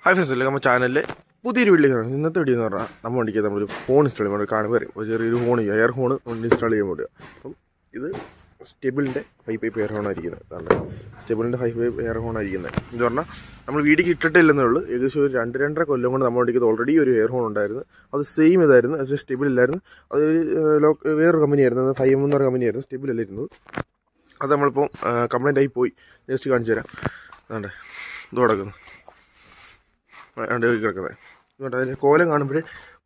Hi friends, welcome to my channel. പുതിയൊരു video ആണ്. ഇന്നത്തെ വീഡിയോ എന്ന് പറഞ്ഞാൽ നമ്മൾ വണ്ടിക്ക് നമ്മളൊരു ഫോൺ ഇൻസ്റ്റാൾ ചെയ്യാൻ കാണുമ്പോൾ ഒരു ചെറിയൊരു ഫോൺ എയർ ഫോൺ ഇൻസ്റ്റാൾ ചെയ്യാൻ വേണ്ടിയാണ്. അപ്പം ഇത് സ്റ്റെബിളിൻ്റെ 5 എയർ ഫോൺ ആയിരിക്കുന്നത്. അതാണ് സ്റ്റെബിളിൻ്റെ 5 എയർ ഫോൺ ആയിരിക്കുന്നത്. എന്ന് പറഞ്ഞാൽ നമ്മൾ വീഡിയോക്ക് ഇട്ടിട്ടില്ലെന്നേ ഉള്ളൂ. ഏകദേശം ഒരു 2-2.5 കൊല്ലം കൊണ്ട് നമ്മുടെ വണ്ടിക്ക് ഓൾറെഡി ഒരു എയർ ഫോൺ ഉണ്ടായിരുന്നു. അത് സെയിം ഇതായിരുന്നു, പക്ഷേ സ്റ്റെബിളില്ലായിരുന്നു. അത് വേറൊരു കമ്പനിയായിരുന്നു, 5M എന്ന് പറഞ്ഞ കമ്പനിയായിരുന്നു, സ്റ്റെബിലല്ലായിരുന്നത്. അത് നമ്മളിപ്പോൾ കംപ്ലൈൻ്റ് ആയി പോയി. ജസ്റ്റ് കാണിച്ചു തരാം. അതാണ്ട് ഇത് കിടക്കുന്നു, കിടക്കുന്നത്. അതുകൊണ്ട് അതിൻ്റെ കോലം കാണുമ്പോൾ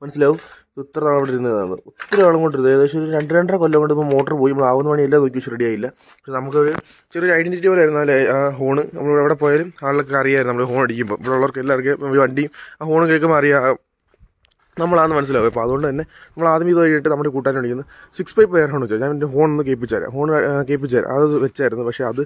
മനസ്സിലാവും ഇത് ഇത്ര നാൾ അവിടെ ഇരുന്നതാണ്. ഒത്തിരി ആളും കൊണ്ടിരുന്നത് ഏകദേശം ഒരു 2-2.5 കൊല്ലം കൊണ്ട് ഇപ്പോൾ മോട്ടർ പോയി. നമ്മൾ ആവുന്ന പണിയെല്ലാം നോക്കി വെച്ച് റെഡിയായില്ല. പക്ഷേ നമുക്കൊരു ചെറിയൊരു ഐഡൻറ്റിറ്റി പോലെ ആയിരുന്നു അല്ലേ ആ ഹോണ്. നമ്മൾ എവിടെ പോയാലും ആളുകൾക്ക് അറിയാമായിരുന്നു നമ്മൾ ഹോൺ അടിക്കുമ്പോൾ. ഇവിടെ ഉള്ളവർക്ക് എല്ലാവർക്കും വണ്ടിയും ആ ഹോൺ കേൾക്കുമ്പോൾ അറിയാം നമ്മളാന്ന് മനസ്സിലാവും. അപ്പോൾ അതുകൊണ്ട് തന്നെ നമ്മൾ ആദ്യം ഇത് കഴിഞ്ഞിട്ട് നമ്മുടെ കൂട്ടാൻ വിളിക്കുന്നത് 6 എയർ ഹോൺ വെച്ചാൽ ഞാൻ എൻ്റെ ഹോൺ ഒന്ന് കേൾപ്പിച്ചു തരാം. അത് വെച്ചായിരുന്നു. പക്ഷേ അത്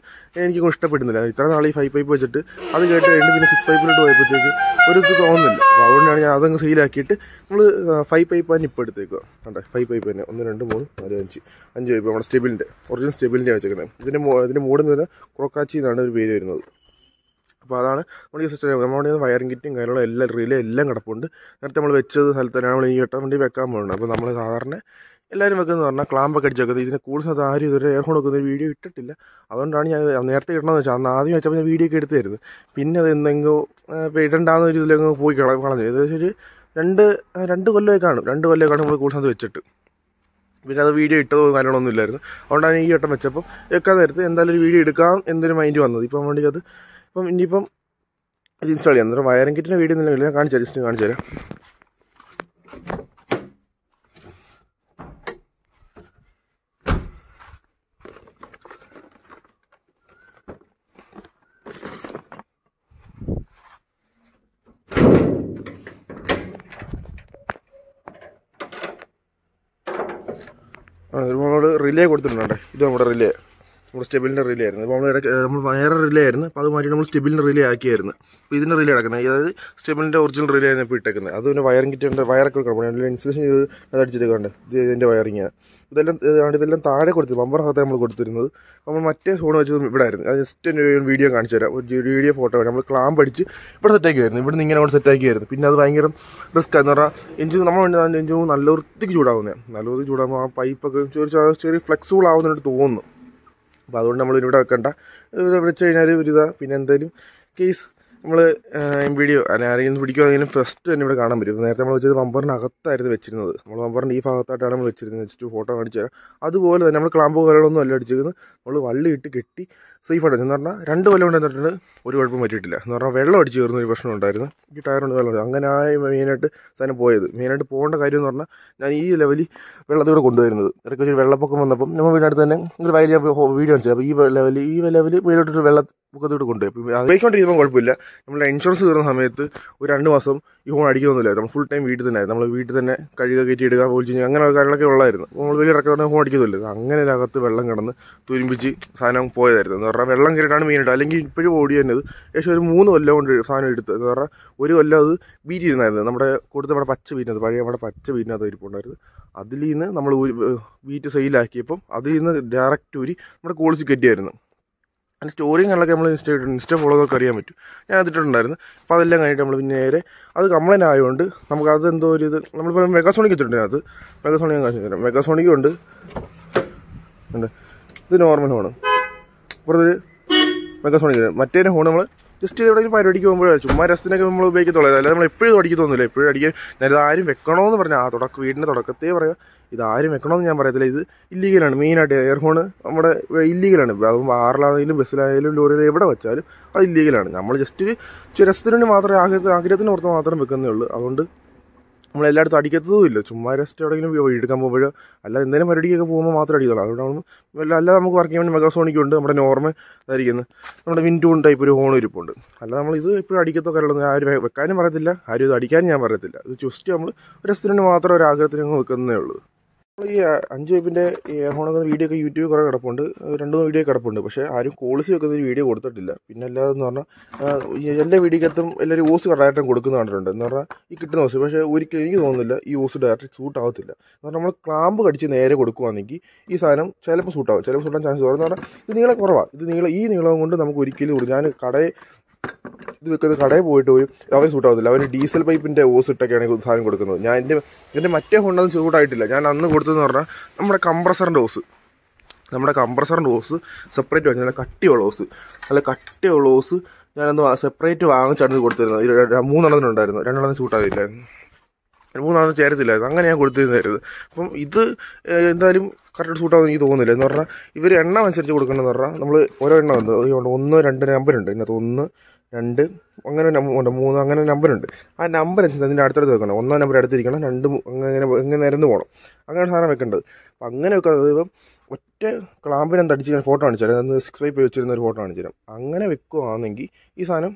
എനിക്കൊന്നും ഇഷ്ടപ്പെടുന്നില്ല. ഇത്ര നാൾ ഈ 5 വെച്ചിട്ട് അത് കേട്ട് കഴിഞ്ഞിട്ട് പിന്നെ 6 പോയപ്പോഴത്തേക്ക് ഒരു ഇത് തോന്നുന്നില്ല. അപ്പോൾ അതുകൊണ്ടാണ് ഞാൻ അതങ്ങ് സെയിലാക്കിയിട്ട് നമ്മൾ 5 തന്നെ ഇപ്പോൾ എടുത്തേക്കുക. കണ്ടേ 5 തന്നെ 1 2 3 4 5 പൈപ്പ് നമ്മുടെ സ്റ്റെബിലിൻ്റെ ഒറിജിനൽ സ്റ്റെബിലിൻ്റെ വെച്ചേക്കുന്നത്. ഇതിൻ്റെ മോഡെന്ന് പറഞ്ഞാൽ ക്രോക്കാച്ചി എന്നാണ് ഒരു പേര് വരുന്നത്. അപ്പോൾ അതാണ് നമ്മൾ ഈ സിസ്റ്റം. നമ്മുടെ വയറിംഗ് കിറ്റും കാര്യങ്ങളും എല്ലാം റിലേ എല്ലാം കിടപ്പുണ്ട്. നേരത്തെ നമ്മൾ വെച്ചത് സ്ഥലത്ത് തന്നെയാണ് നമ്മൾ ഈ കേട്ട വണ്ടി വെക്കാൻ പോകുന്നത്. അപ്പോൾ നമ്മൾ സാധാരണ എല്ലാവരും വെക്കുന്നതെന്ന് പറഞ്ഞാൽ ക്ലാമ്പൊക്കെ അടിച്ച് വെക്കുന്നത്. ഇതിനെ കൂടുതൽ ആരും ഇതൊരു എയർ ഹോൺ വെക്കുന്ന ഒരു വീഡിയോ ഇട്ടിട്ടില്ല. അതുകൊണ്ടാണ് ഞാൻ നേരത്തെ ഇടണമെന്ന് വെച്ചാൽ അന്ന് ആദ്യം വെച്ചപ്പോൾ ഞാൻ വീഡിയോ ഒക്കെ എടുത്തായിരുന്നു. പിന്നെ അത് എന്തെങ്കിലും ഇപ്പോൾ ഇടണ്ടാകുന്ന ഒരു ഇതിലങ്ങ് പോയി കളഞ്ഞു. ഏകദേശം ഒരു രണ്ട് കൊല്ലമൊക്കെ കാണും. 2 കൊല്ലമൊക്കെ നമ്മൾ കൂടുതൽ വെച്ചിട്ട് പിന്നെ അത് വീഡിയോ ഇട്ടതോ കാര്യങ്ങളൊന്നും ഇല്ലായിരുന്നു. അതുകൊണ്ടാണ് ഈ വട്ടം വെച്ചപ്പോൾ വെക്കാൻ നേരത്ത് എന്തായാലും ഒരു വീഡിയോ എടുക്കാം എന്നൊരു മൈൻഡ് വന്നത്. ഇപ്പം വേണ്ടി അത് ഇനിയിപ്പം ഇത് ഇൻസ്റ്റാൾ ചെയ്യാം. അന്നേരം വയറിംഗ് കിറ്റിൻ്റെ വീഡിയോ ഒന്നുമില്ല, ഞാൻ കാണിച്ചു തരാം, ജസ്റ്റ് കാണിച്ചു തരാം. നമ്മൾ റിലേ കൊടുത്തിട്ടുണ്ട്. ഇത് നമ്മുടെ റിലേ, നമ്മുടെ സ്റ്റെബിലിൻ്റെ റിലേ ആയിരുന്നു. ഇപ്പോൾ നമ്മൾ വയർ റിലേ ആയിരുന്നു. അപ്പോൾ അത് മാറ്റി നമ്മൾ സ്റ്റെബിലിൻ്റെ റിലേ ആക്കിയായിരുന്നു. അപ്പോൾ ഇതിൻ്റെ റിലേ കിടക്കുന്നത്, അതായത് സ്റ്റെബിലിൻ്റെ ഒറിജിനൽ റിലേ ആണ് ഇപ്പോൾ ഇട്ടേക്കുന്നത്. അത് പിന്നെ വയറിംഗ് കിറ്റിൻ്റെ വയറൊക്കെ കിടക്കണം. ഇൻസ്റ്റലേഷൻ ചെയ്ത് അത് അടിച്ചിട്ടേക്കുണ്ട്. ഇതിൻ്റെ വയറിങ്ങാണ്. ഇതെല്ലാം താഴെ കൊടുത്തു, ബമ്പറിനകത്ത് നമ്മൾ കൊടുത്തിരുന്നത്. നമ്മൾ മറ്റേ ഫോൺ വെച്ചതും ഇവിടെ ആയിരുന്നു. അത് ജസ്റ്റ് വീഡിയോ കാണിച്ചു തരാം. ഒരു വീഡിയോ ഫോട്ടോ വേണം. നമ്മൾ ക്ലാമ്പ് അടിച്ച് ഇവിടെ സെറ്റാക്കിയായിരുന്നു. ഇവിടെ നിന്ന് ഇങ്ങനെ അവിടെ സെറ്റാക്കിയായിരുന്നു. പിന്നെ അത് ഭയങ്കര റിസ്ക് എന്ന് പറഞ്ഞാൽ എഞ്ചിൻ നമ്മൾ എഞ്ചിൻ നല്ല വൃത്തിക്ക് ചൂടാവുന്നതാണ്. നല്ല വൃത്തിക്ക് ചൂടാകുമ്പോൾ ആ പൈപ്പൊക്കെ ചെറിയ ഫ്ലെക്സിബിൾ ആവുന്നതായിട്ട് തോന്നുന്നു. അപ്പോൾ അതുകൊണ്ട് നമ്മൾ ഇവിടെ വെക്കണ്ട, ഇവിടെ വെച്ച് കഴിഞ്ഞാൽ ഒരു ഇതാണ്. പിന്നെ എന്തായാലും കേസ് നമ്മൾ വീഡിയോ ആരെങ്കിലും പിടിക്കുകയാണെങ്കിലും ഫസ്റ്റ് തന്നെ ഇവിടെ കാണാൻ പറ്റും. നേരത്തെ നമ്മൾ വെച്ചത് ബമ്പറിനകത്തായിരുന്നു വെച്ചിരുന്നത്. നമ്മൾ ബമ്പറിൻ്റെ ഈ ഭാഗത്തായിട്ടാണ് നമ്മൾ വെച്ചിരുന്നത്. ജസ്റ്റ് ഫോട്ടോ കാണിച്ചു തരാം. അതുപോലെ തന്നെ നമ്മൾ ക്ലാമ്പോ കാര്യങ്ങളൊന്നും അല്ല അടിച്ചിരിക്കുന്നത്. നമ്മൾ വള്ളി ഇട്ട് കെട്ടി സേഫായിട്ട് എന്ന് പറഞ്ഞാൽ 2 കൊല്ലം കൊണ്ട് എന്നിട്ടുണ്ട് ഒരു കുഴപ്പം പറ്റിയിട്ടില്ല. എന്ന് പറഞ്ഞാൽ വെള്ളം അടിച്ച് കയറുന്നൊരു പ്രശ്നം ഉണ്ടായിരുന്നു. ഈ ടയറുണ്ട് വെള്ളം. അങ്ങനെ മെയിനായിട്ട് സാധനം പോയത്. മെയിനായിട്ട് പോകേണ്ട കാര്യം എന്ന് പറഞ്ഞാൽ ഞാൻ ഈ ലെവലിൽ വെള്ളത്തിലൂടെ കൊണ്ടുവരുന്നത്. ഇടയ്ക്ക് ഒരു വെള്ളപ്പൊക്കം വന്നപ്പം നമ്മൾ വീടിനടുത്ത് തന്നെ ഒരു വയലിൽ വീഡിയോ കാണിച്ചത്. അപ്പോൾ ഈ ലെവലിൽ വീടോട്ടൊരു വെള്ളപ്പൊക്കത്തോട്ട് കൊണ്ടുപോയി. അപ്പോൾ പോയിക്കൊണ്ടിരിക്കുമ്പോൾ കുഴപ്പമില്ല. നമ്മൾ ഇൻഷുറൻസ് കയറുന്ന സമയത്ത് ഒരു 2 മാസം ഈ ഫോൺ അടിക്കുന്നൊന്നുമില്ല. നമ്മൾ ഫുൾ ടൈം വീട്ടിൽ തന്നെ ആയിരുന്നു. നമ്മൾ വീട്ടിൽ തന്നെ കഴുകുക, കയറ്റി ഇടുക, പോളിച്ച് അങ്ങനെ കാര്യങ്ങളൊക്കെ ഉള്ളായിരുന്നു. നമ്മൾ വലിയ ഇറക്കാൻ ഫോൺ അടിക്കുന്നില്ല. അങ്ങനെ അകത്ത് വെള്ളം കിടന്ന് തുരുമ്പിച്ച് സാധനം പോയതായിരുന്നു. എന്ന് പറഞ്ഞാൽ വെള്ളം കയറിയിട്ടാണ് മെയിനായിട്ട്. അല്ലെങ്കിൽ ഇപ്പോഴും ഓടി തന്നത് ഏകദേശം ഒരു 3 കൊല്ലം കൊണ്ട് സാധനം എടുത്ത്. എന്ന് പറഞ്ഞാൽ 1 കൊല്ലം അത് വീട്ടിരുന്നായിരുന്നു. നമ്മുടെ പച്ച വീടിനകത്ത്, പഴയ നമ്മുടെ പച്ച വീടിനകത്ത് ഇരിപ്പുണ്ടായിരുന്നു. അതിൽ നിന്ന് നമ്മൾ വീട്ട് സെയിലാക്കിയപ്പം അതിൽ നിന്ന് ഡയറക്റ്റ് ഊരി നമ്മുടെ കോളിസ് കയറ്റിയായിരുന്നു. അതിൻ്റെ സ്റ്റോറിയും കാര്യങ്ങളൊക്കെ നമ്മൾ ഇൻസ്റ്റ ഫോളോ ഒക്കെ അറിയാൻ പറ്റും. ഞാൻ അതിട്ടുണ്ടായിരുന്നു. അപ്പോൾ അതെല്ലാം കഴിഞ്ഞിട്ട് നമ്മൾ പിന്നെ നേരെ അത് കംപ്ലൈൻറ്റ് ആയതുകൊണ്ട് നമുക്ക് അതെന്തോ ഒരു ഇത് നമ്മളിപ്പോൾ മെഗാസോണിക് വെച്ചിട്ടുണ്ട്. അതിനകത്ത് മെഗാസോണിക് ഞാൻ കാണിച്ചു തരാം. മെഗാസോണിക്കും ഉണ്ട്. ഇത് നോർമൽ ഫോണ്. ഇപ്പുറത്തൊരു മെഗാസോണിക്. മറ്റേ ഫോൺ നമ്മൾ ജസ്റ്റ് എവിടെയെങ്കിലും പരിപാടിക്ക് പോകുമ്പോഴേ ചുമ്മാ രസത്തിനൊക്കെ നമ്മൾ ഉപയോഗിക്കത്തുള്ളൂ. അല്ലാതെ നമ്മൾ എപ്പോഴും അടിക്കത്തൊന്നുമില്ല. എപ്പോഴും അടിക്കാൻ ഞാനിത് ആരും വെക്കണമെന്ന് പറഞ്ഞാൽ വീടിൻ്റെ തുടക്കത്തേ പറയാം. ഇതാരും വെക്കണമെന്ന് ഞാൻ പറയത്തില്ല. ഇത് ഇല്ലീഗലാണ്. മെയിനായിട്ട് എയർ ഫോൺ നമ്മുടെ ഇല്ലീഗലാണ്. അതും ആറിലാണെങ്കിലും ബസ്സിലായാലും ലോറിയിൽ എവിടെ വെച്ചാലും അത് ഇല്ലീഗലാണ്. നമ്മൾ ജസ്റ്റ് ഒരു രസത്തിന് വേണ്ടി മാത്രമേ ആഗ്രഹത്തിന് പുറത്ത് മാത്രം വെക്കുന്നേ ഉള്ളൂ. അതുകൊണ്ട് നമ്മൾ എല്ലായിടത്തും അടിക്കത്തതും ഇല്ല. ചുമ്മാ രസ്റ്റ് എവിടെയെങ്കിലും എടുക്കാൻ പോകുമ്പോഴോ അല്ല എന്തെങ്കിലും പരിപാടിക്കൊക്കെ പോകുമ്പോൾ മാത്രമേ അടിക്കുള്ളൂ. അതുകൊണ്ട് അല്ലാതെ നമുക്ക് വർക്ക് ചെയ്യാൻ വേണ്ടി മെഗാസോണിക്കുണ്ട്. നമ്മുടെ നോർമൽ ഇതായിരിക്കുന്നത് നമ്മുടെ വിൻറ്റൂൺ ടൈപ്പ് ഒരു ഹോൺ ഇരിപ്പുണ്ട്. അല്ല നമ്മൾ ഇത് എപ്പോഴും അടിക്കത്തോ കാര്യങ്ങളൊന്നും ആരും വെക്കാനും പറയത്തില്ല. ആരും ഇത് അടിക്കാനും ഞാൻ പറയത്തില്ല. ഇത് ജസ്റ്റ് നമ്മൾ ഒരു രസത്തിന് വേണ്ടി മാത്രം ഒരു ആഗ്രഹത്തിന് അങ്ങ് വെക്കുന്നേ ഉള്ളൂ. ഈ 5 വൈപ്പിൻ്റെ എയർ ഹോൺ വെക്കുന്ന വീഡിയോ ഒക്കെ യൂട്യൂബിൽ കുറേ കിടപ്പുണ്ട്. 2 വീഡിയോ കിടപ്പുണ്ട്. പക്ഷേ ആരും ക്വാളിറ്റി വെക്കുന്ന ഒരു വീഡിയോ കൊടുത്തിട്ടില്ല. പിന്നെ അല്ലാതെന്ന് പറഞ്ഞാൽ എല്ലാ വീഡിയോക്കകത്തും എല്ലാവരും ഓസ് കറക്റ്റായിട്ടും കൊടുക്കുന്ന കണ്ടിട്ടുണ്ട്. എന്ന് പറഞ്ഞാൽ ഈ കിട്ടുന്ന ഓസ്. പക്ഷേ ഒരിക്കലും എനിക്ക് തോന്നുന്നില്ല ഈ ഓസ് ഡയറക്റ്റ് സൂട്ട് ആവത്തില്ല. എന്ന് പറഞ്ഞാൽ നമ്മൾ ക്ലാമ്പ് കടിച്ച് നേരെ കൊടുക്കുകയാണെങ്കിൽ ഈ സാധനം ചിലപ്പോൾ സൂട്ടാവും, ചിലപ്പോൾ സൂട്ടാൻ ചാൻസ് കുറവെന്ന് പറഞ്ഞാൽ ഇത് നീളം കുറവാണ്. ഈ നീളം കൊണ്ട് നമുക്ക് ഒരിക്കലും ഞാൻ കടയിൽ ഇത് വെക്കുന്നത് കടയിൽ പോയിട്ട് പോലും അവർ സൂട്ടാവത്തില്ല. അവർ ഡീസൽ പൈപ്പിൻ്റെ ഓസ് ഇട്ടൊക്കെയാണ് സാധനം കൊടുക്കുന്നത്. ഞാൻ എൻ്റെ മറ്റേ ഹോണ്ടൊന്നും സൂട്ടായിട്ടില്ല. ഞാൻ അന്ന് കൊടുത്തതെന്ന് പറഞ്ഞാൽ നമ്മുടെ കംപ്രസറിൻ്റെ ഓസ് സെപ്പറേറ്റ് വാങ്ങി, നല്ല കട്ടിയുള്ള ഓസ് ഞാനന്ന് സെപ്പറേറ്റ് വാങ്ങിച്ചാണ് കൊടുത്തിരുന്നത്. 3 എണ്ണത്തിനുണ്ടായിരുന്നു, 2 എണ്ണത്തിന് സൂട്ടാകില്ലായിരുന്നു, 3 എണ്ണം ചേരത്തില്ലായിരുന്നു. അങ്ങനെ ഞാൻ കൊടുത്തിരുന്നായിരുന്നു. അപ്പം ഇത് എന്തായാലും കറക്റ്റ് സൂട്ടാകുമെന്ന് എനിക്ക് തോന്നുന്നില്ല. എന്ന് പറഞ്ഞാൽ ഇവർ എണ്ണം അനുസരിച്ച് കൊടുക്കണമെന്ന് പറഞ്ഞാൽ നമ്മൾ ഓരോ എണ്ണം ഉണ്ട്, 1, 2 നമ്പറുണ്ട്. ഇതിനകത്ത് 1, 2 അങ്ങനെ 3 അങ്ങനെ നമ്പറുണ്ട്. ആ നമ്പർ അനുസരിച്ച് അതിൻ്റെ അടുത്തടുത്ത് വെക്കണം. 1 നമ്പർ അടുത്തിരിക്കണം, 2 അങ്ങനെ നിരന്ന് പോകണം. അങ്ങനെ സാധനം വെക്കേണ്ടത്. അപ്പം അങ്ങനെ വെക്കാതെ ഇപ്പം ഒറ്റ ക്ലാമ്പിനെ തടിച്ച് ഞാൻ ഫോട്ടോ കാണിച്ചു തരാം. 6 പൈപ്പ് വെച്ചിരുന്ന ഒരു ഫോട്ടോ കാണിച്ചു തരാം. അങ്ങനെ വെക്കുകയാണെങ്കിൽ ഈ സാധനം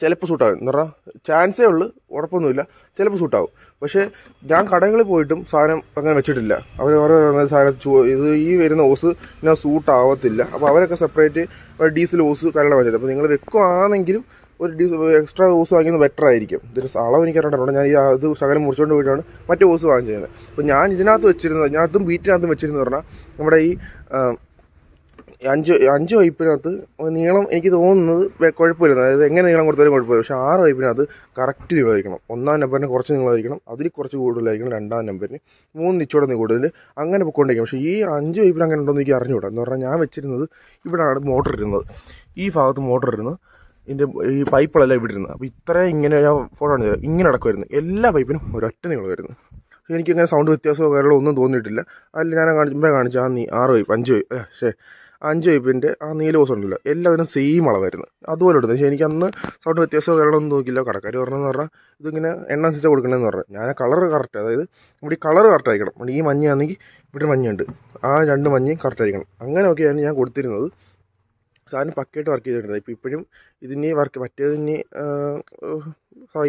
ചിലപ്പോൾ സൂട്ടാകും. എന്ന് പറഞ്ഞാൽ ചാൻസേ ഉള്ളൂ, ഉറപ്പൊന്നുമില്ല, ചിലപ്പോൾ സൂട്ടാവും. പക്ഷേ ഞാൻ കടകളിൽ പോയിട്ടും സാധനം അങ്ങനെ വെച്ചിട്ടില്ല. അവർ ഓരോ സാധനം ഇത് ഈ വരുന്ന ഓസ് പിന്നെ സൂട്ടാവത്തില്ല. അപ്പോൾ അവരൊക്കെ സെപ്പറേറ്റ് ഡീസൽ ഓസ് കരള വെച്ചത്. അപ്പോൾ നിങ്ങൾ വെക്കുകയാണെങ്കിലും ഒരു എക്സ്ട്രാ ഓസ് വാങ്ങിയത് ബെറ്റർ ആയിരിക്കും. ഇതിന് അളവ് എനിക്ക് അറിയണ്ട. ഞാൻ ഇത് ശകലം മുറിച്ചുകൊണ്ട് പോയിട്ടാണ് മറ്റേ ഓസ് വാങ്ങിച്ചത്. അപ്പോൾ ഞാൻ ഇതിനകത്ത് വെച്ചിരുന്നത്, ഇതിനകത്തും ബീറ്റിനകത്തും വെച്ചിരുന്നത് പറഞ്ഞാൽ നമ്മുടെ ഈ 5 പൈപ്പിനകത്ത് നീളം എനിക്ക് തോന്നുന്നത് കുഴപ്പമില്ല. അതായത് എങ്ങനെ നീളം കൊടുത്താലും കുഴപ്പമില്ല. പക്ഷേ 6 പൈപ്പിനകത്ത് കറക്റ്റ് നീളമായിരിക്കണം. 1-ാം നമ്പറിന് കുറച്ച് നീളമായിരിക്കണം, അതിൽ കുറച്ച് കൂടുതലായിരിക്കണം. 2-ാം നമ്പറിന് 3 നിച്ചോടെ കൂടുതൽ, അങ്ങനെ പൊയ്ക്കൊണ്ടിരിക്കും. പക്ഷേ ഈ 5 പൈപ്പിൽ അങ്ങനെ ഉണ്ടോ എന്ന് എനിക്ക് അറിഞ്ഞുകൂടാ. എന്ന് പറഞ്ഞാൽ ഞാൻ വെച്ചിരുന്നത് ഇവിടെയാണ് മോട്ടർ ഇരുന്നത്, ഈ ഭാഗത്ത് മോട്ടർ ഇരുന്നത്, ഇതിൻ്റെ ഈ പൈപ്പുകളെല്ലാം ഇവിടെ ഇരുന്നത്. അപ്പോൾ ഇത്രയും ഇങ്ങനെ ഞാൻ ഫോട്ടോ കാണിച്ചു തരാം. ഇങ്ങനെ അടക്കമായിരുന്നു, എല്ലാ പൈപ്പിനും ഒരൊറ്റ നീളമായിരുന്നു. എനിക്കങ്ങനെ സൗണ്ട് വ്യത്യാസമോ കാര്യങ്ങളോ ഒന്നും തോന്നിയിട്ടില്ല. അതിൽ ഞാൻ കാണിച്ച 5 പൈപ്പിൻ്റെ ആ നീല ഓസ് ഉണ്ടല്ലോ, എല്ലാത്തിനും സെയിം അളവായിരുന്നു, അതുപോലെ എടുത്തത്. പക്ഷേ എനിക്കന്ന് സൗണ്ട് വ്യത്യാസമോ കാര്യങ്ങളൊന്നും നോക്കിയില്ല. കടക്കാർ പറഞ്ഞതെന്ന് പറഞ്ഞാൽ ഇതിങ്ങനെ എണ്ണ അനുസരിച്ച് കൊടുക്കണമെന്ന് പറഞ്ഞാൽ, ഞാൻ കളർ കറക്റ്റ്, അതായത് ഇവിടെ ഈ കളർ കറക്റ്റ് ആയിരിക്കണം. ഈ മഞ്ഞയാണെങ്കിൽ ഇവിടെ മഞ്ഞുണ്ട്, ആ 2 മഞ്ഞയും കറക്റ്റ് ആയിരിക്കണം. അങ്ങനെ ഒക്കെയാണ് ഞാൻ കൊടുത്തിരുന്നത്. സാധനം പക്കയായിട്ട് വർക്ക് ചെയ്തിട്ടുണ്ട്. ഇപ്പോഴും ഇതിന് മറ്റേതിന്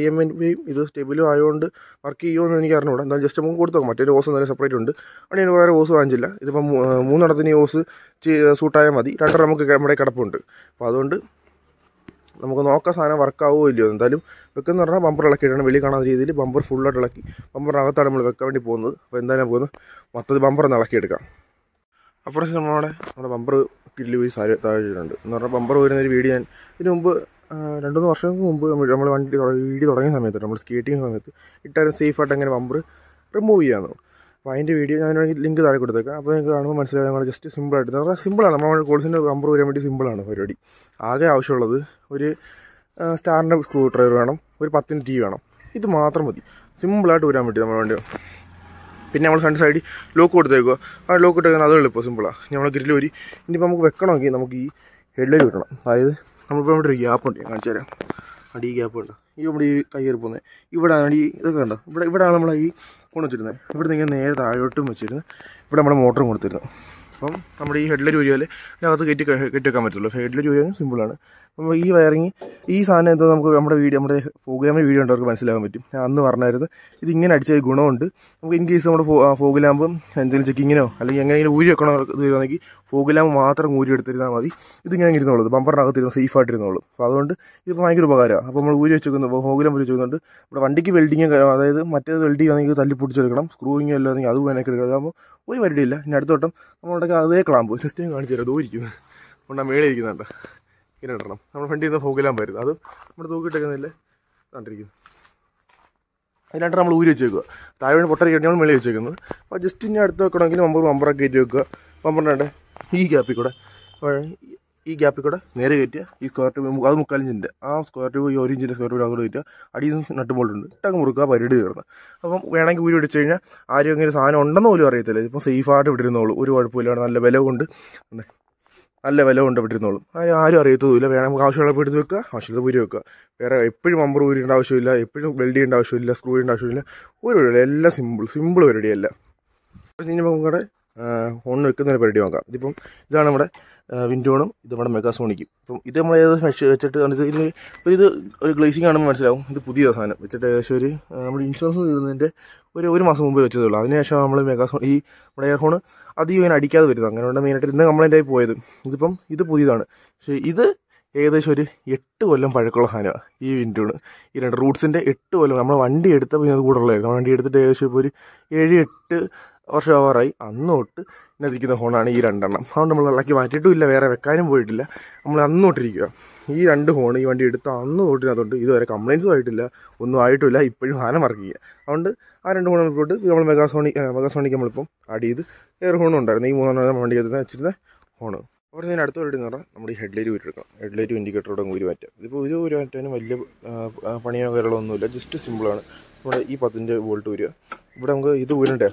IMNയും ഇത് സ്റ്റെബിലും ആയതുകൊണ്ട് വർക്ക് ചെയ്യുമെന്ന് എനിക്ക് അറിഞ്ഞൂടാ. എന്തായാലും ജസ്റ്റ് നമുക്ക് കൊടുത്തു നോക്കാം. മറ്റൊരു ഓസ് നല്ല സെപ്പറേറ്റ് ഉണ്ട്, അവിടെ ഞാൻ വേറെ ഓസ് വാങ്ങിച്ചില്ല. ഇതിപ്പം 3 എണ്ണത്തിന് ഈ ഓസ് സൂട്ടായാൽ മതി. 2 നമുക്ക് നമ്മുടെ കിടപ്പുണ്ട്. അപ്പോൾ അതുകൊണ്ട് നമുക്ക് നോക്കാം സാധനം വർക്കാവുമോ ഇല്ലയോ. എന്തായാലും വെക്കുന്ന പറഞ്ഞാൽ ബമ്പർ ഇളക്കിയിട്ടാണ്, വെളി കാണാത്ത രീതിയിൽ ബമ്പർ ഫുള്ളായിട്ട് ഇളക്കി, ബമ്പറിനകത്താണ് നമ്മൾ വെക്കാൻ വേണ്ടി പോകുന്നത്. അപ്പോൾ എന്തായാലും നമുക്ക് മൊത്തത്തിൽ ബമ്പർ ഒന്ന് ഇളക്കിയെടുക്കാം. അപ്പുറം നമ്മുടെ ബമ്പർ കില്ല് പോയി താഴ്ചയിട്ടുണ്ട്. എന്ന് പറഞ്ഞാൽ ബമ്പർ വരുന്നൊരു വീഡിയോ ഞാൻ ഇതിന് മുമ്പ് 2-3 വർഷങ്ങൾക്ക് മുമ്പ് നമ്മൾ വീഡിയോ തുടങ്ങിയ സമയത്ത്, നമ്മൾ സ്കേറ്റിംഗ് സമയത്ത് ഇട്ടാലും സേഫായിട്ട് എങ്ങനെ ബമ്പർ റിമൂവ് ചെയ്യാമെന്ന്. അപ്പോൾ അതിൻ്റെ വീഡിയോ ഞാൻ ലിങ്ക് താഴെ കൊടുത്തേക്കാം. അപ്പോൾ നിങ്ങൾക്ക് കാണുമ്പോൾ മനസ്സിലായി. നമ്മൾ ജസ്റ്റ് സിമ്പിളായിട്ട്, എന്ന് പറഞ്ഞാൽ സിമ്പിളാണ്, നമ്മൾ കോൾസിൻ്റെ ബമ്പർ വരാൻ വേണ്ടി സിമ്പിളാണ് പരിപാടി. ആകെ ആവശ്യമുള്ളത് ഒരു സ്റ്റാറിൻ്റെ സ്ക്രൂ ഡ്രൈവർ വേണം, ഒരു 10 ടീ വേണം. ഇത് മാത്രം മതി സിമ്പിളായിട്ട് വരാൻ വേണ്ടി നമ്മൾ വേണ്ടി. പിന്നെ നമ്മൾ ഫ്രണ്ട് സൈഡിൽ ലോക്ക് കൊടുത്തേക്കുക. ആ ലോക്ക് ഇട്ടേക്കാൻ അതും എളുപ്പം സിമ്പിളാണ്. നമ്മൾ ഗ്രില്ല് വരി. ഇനിയിപ്പോൾ നമുക്ക് വെക്കണമെങ്കിൽ നമുക്ക് ഈ ഹെഡ്ലൈറ്റ് വെക്കണം. അതായത് നമ്മളിപ്പോൾ ഇവിടെ ഒരു ഗ്യാപ്പ് ഉണ്ട്, ഞാൻ കാണിച്ചു തരാം. അടി ഈ ഗ്യാപ്പ് ഉണ്ട്, ഈ നമ്മുടെ ഈ കയ്യേറി പോകുന്നത് ഇവിടെയാണ്. ഈ ഇതൊക്കെ കണ്ടോ, ഇവിടെയാണ് നമ്മൾ ഈ കൊണ്ടു വെച്ചിരുന്നത്. ഇവിടെ ഇങ്ങനെ നേരെ താഴോട്ടും വെച്ചിരുന്നത്. ഇവിടെ നമ്മുടെ മോട്ടറും കൊടുത്തിരുന്നു. അപ്പം നമ്മുടെ ഈ ഹെഡ്ലൈറ്റ് വരിയാൽ അതിനകത്ത് കെട്ടി വെക്കാൻ പറ്റുള്ളൂ. ഹെഡ്ലൈറ്റ് വരികയാണെങ്കിൽ സിമ്പിളാണ്. അപ്പോൾ ഈ വയറിങ് ഈ സാധനം എന്തോ നമുക്ക് നമ്മുടെ ഫോഗ്ലാമ്പിൻ്റെ വീഡിയോ ഉണ്ടവർക്ക് മനസ്സിലാക്കാൻ പറ്റും. ഞാൻ അന്ന് പറഞ്ഞായിരുന്നു ഇതിങ്ങനെ അടിച്ച ഗുണമുണ്ട്. നമുക്ക് ഇൻ കേസ് നമ്മുടെ ഫോഗ്ലാമ്പും എന്തെങ്കിലും ചെക്കിങ്ങിനോ അല്ലെങ്കിൽ എങ്ങനെയെങ്കിലും ഊരി വെക്കണോ ഇത് വരുവാണെങ്കിൽ ഫോഗ്ലാമ്പ് മാത്രം ഊരി എടുത്തിരുന്നാൽ മതി. ഇതിങ്ങനെ ഇരുന്നോളൂ, ബമ്പറിനകത്തിരുന്ന് സേഫായിട്ടിരുന്നോളൂ. അപ്പോൾ അതുകൊണ്ട് ഇതിപ്പോൾ ഭയങ്കര ഉപകാരമാണ്. അപ്പോൾ നമ്മൾ ഊരി വെച്ചേക്കുന്നത് ഫോഗ്ലാമ്പ് ഊരി വെച്ചേക്കുന്നുണ്ട്. ഇവിടെ വണ്ടിക്ക് വെൽഡിങ്, അതായത് മറ്റേത് വെൽഡിങ് ആണെങ്കിൽ തല്ലി പൊടിച്ചെടുക്കണം, സ്ക്രൂയിങ് അല്ലാതെങ്കിൽ അത് വേണമെങ്കിൽ എടുക്കുക. അതാകുമ്പോൾ ഒരു പരിധിയില്ല. ഇനി അടുത്തോട്ടം നമ്മളുടെ അതേ ക്ലാമ്പ് ജസ്റ്റ് കാണിച്ചു തരാം. ദൂരിക്കുന്നത് കൊണ്ടാ മേളെ ഇരിക്കുന്നുണ്ട്, ഇങ്ങനെ ഇടണം. നമ്മൾ ഫ്രണ്ടിൽ നിന്ന് ഫോഗ്ലാമ്പായിരുന്നു, അത് നമ്മുടെ തൂക്കിയിട്ടേക്കുന്നില്ലേ കണ്ടിരിക്കുന്നു. അതിനായിട്ട് നമ്മൾ ഊരി വെച്ചേക്കുക. താഴെ പൊട്ടറി കഴിഞ്ഞാൽ നമ്മൾ മേളി വെച്ചേക്കുന്നത്. അപ്പോൾ ജസ്റ്റ് ഇനി അടുത്ത് വെക്കണമെങ്കിൽ ബമ്പറൊക്കെ കയറ്റി വെക്കുക. ബമ്പറിൻ്റെ ഈ ഗ്യാപ്പിൽ കൂടെ നേരെ കയറ്റുക. ഈ സ്ക്വയർ ട്യൂബ് അത് 3/4 ഇഞ്ചിൻ്റെ ആ സ്ക്വയർ ട്യൂബ്, ഈ 1 ഇഞ്ചിൻ്റെ സ്ക്വയർ ട്യൂബ് അങ്ങോട്ട് കയറ്റുക. അടിയിൽ നിന്ന് നട്ട് ബോൾട്ടുണ്ട്, ഇട്ടങ്ങ് മുറുക്കുക, പരിപാടി തീർന്ന്. അപ്പം വേണമെങ്കിൽ ഊരി വെച്ച് കഴിഞ്ഞാൽ ആരും അങ്ങനെ സാധനം ഉണ്ടെന്ന് പോലും അറിയത്തില്ല. ഇപ്പം സേഫായിട്ട് വിട്ടിരുന്നോളൂ, ഒരു കുഴപ്പമില്ലാണ്. നല്ല വില കൊണ്ട് വിട്ടിരുന്നോളും. ആരും അറിയത്തതുമില്ല. വേണമെങ്കിൽ ആവശ്യമുള്ള എടുത്ത് വെക്കുക, ആവശ്യമുള്ള ഊരി വെക്കുക. വേറെ എപ്പോഴും ബമ്പർ ഊരിയേണ്ട ആവശ്യമില്ല, എപ്പോഴും വെൽഡ് ചെയ്യേണ്ട ആവശ്യമില്ല, സ്ക്രൂ ചെയ്യേണ്ട ആവശ്യമില്ല, ഒരു പരിപാടി. എല്ലാം സിമ്പിൾ പരിപാടിയല്ല. ഇനി നമുക്കവിടെ ഫോണിന് വെക്കുന്ന ഒരു പരിപാടി നോക്കാം. ഇതാണ് നമ്മുടെ വിൻഡോണും ഇത് നമ്മുടെ മെഗാസോണിക്കും. ഇപ്പം ഇത് നമ്മൾ ഏകദേശം വെച്ചിട്ട് ഇത് ഒരു ഗ്ലേസിംഗ് ആണെന്ന് മനസ്സിലാവും. ഇത് പുതിയ സാധനം വെച്ചിട്ട് ഏകദേശം നമ്മൾ ഇൻഷുറൻസ് തീരുന്നതിൻ്റെ ഒരു മാസം മുമ്പേ വെച്ചതേ ഉള്ളൂ. അതിനുശേഷം നമ്മൾ മെഗാസോൺ ഈ നമ്മുടെ എയർഫോൺ അധികം ഇങ്ങനെ അടിക്കാതെ വരുന്നത്. അങ്ങനെ മെയിനായിട്ട് ഇന്ന് കംപ്ലൈൻ്റ് ആയി പോയത്. ഇത് പുതിയതാണ്. പക്ഷേ ഇത് ഏകദേശം ഒരു 8 കൊല്ലം പഴക്കമുള്ള സാധനമാണ് ഈ വിൻഡോണ്. ഈ 2 റൂട്ട്സിൻ്റെ 8 കൊല്ലം. നമ്മൾ വണ്ടി എടുത്തപ്പോൾ ഇത് കൂടുതലായിരുന്നു. വണ്ടി എടുത്തിട്ട് ഏകദേശം ഇപ്പോൾ ഒരു 7-8 വർഷമാവാറായി. അന്ന് തൊട്ട് ഇതിനകത്തിരിക്കുന്ന ഹോണാണ് ഈ രണ്ടെണ്ണം. അതുകൊണ്ട് നമ്മൾ ഇളക്കി മാറ്റിയിട്ടുമില്ല, വേറെ വെക്കാനും പോയിട്ടില്ല. നമ്മൾ അന്ന് തൊട്ടിരിക്കുക. ഈ 2 ഹോൺ ഈ വണ്ടി എടുത്ത് അന്ന് തൊട്ടിനകത്തോട്ട് ഇതുവരെ കംപ്ലയിൻസും ആയിട്ടില്ല, ഒന്നും ആയിട്ടില്ല. ഇപ്പോഴും സാധനം വർക്ക് ചെയ്യുക. അതുകൊണ്ട് ആ 2 ഹോൺ നമ്മളിപ്പോട്ട് നമ്മൾ മെഗാസോണിക്ക് നമ്മളിപ്പം ആഡ് ചെയ്ത് വേറെ ഹോണും ഉണ്ടായിരുന്നു. ഈ 3 വണ്ടിക്കകത്ത് വെച്ചിരുന്ന ഹോണ്. അപ്പോൾ ഞാൻ അടുത്ത പരിപാടി എന്ന് പറഞ്ഞാൽ നമ്മുടെ ഈ ഹെഡ്ലൈറ്റ് ഊരിയെടുക്കണം. ഹെഡ്ലൈറ്റും ഇൻഡിക്കേറ്ററോടെ ഊരി മാറ്റാം. ഇതിപ്പോൾ ഇത് ഊരി മാറ്റാനും വലിയ പണിയോ കാര്യങ്ങളൊന്നുമില്ല, ജസ്റ്റ് സിമ്പിളാണ്. നമ്മുടെ ഈ 10-ൻ്റെ ബോൾട്ട് ഊരുക. ഇവിടെ നമുക്ക് ഇത് ഊരണ്ടേ,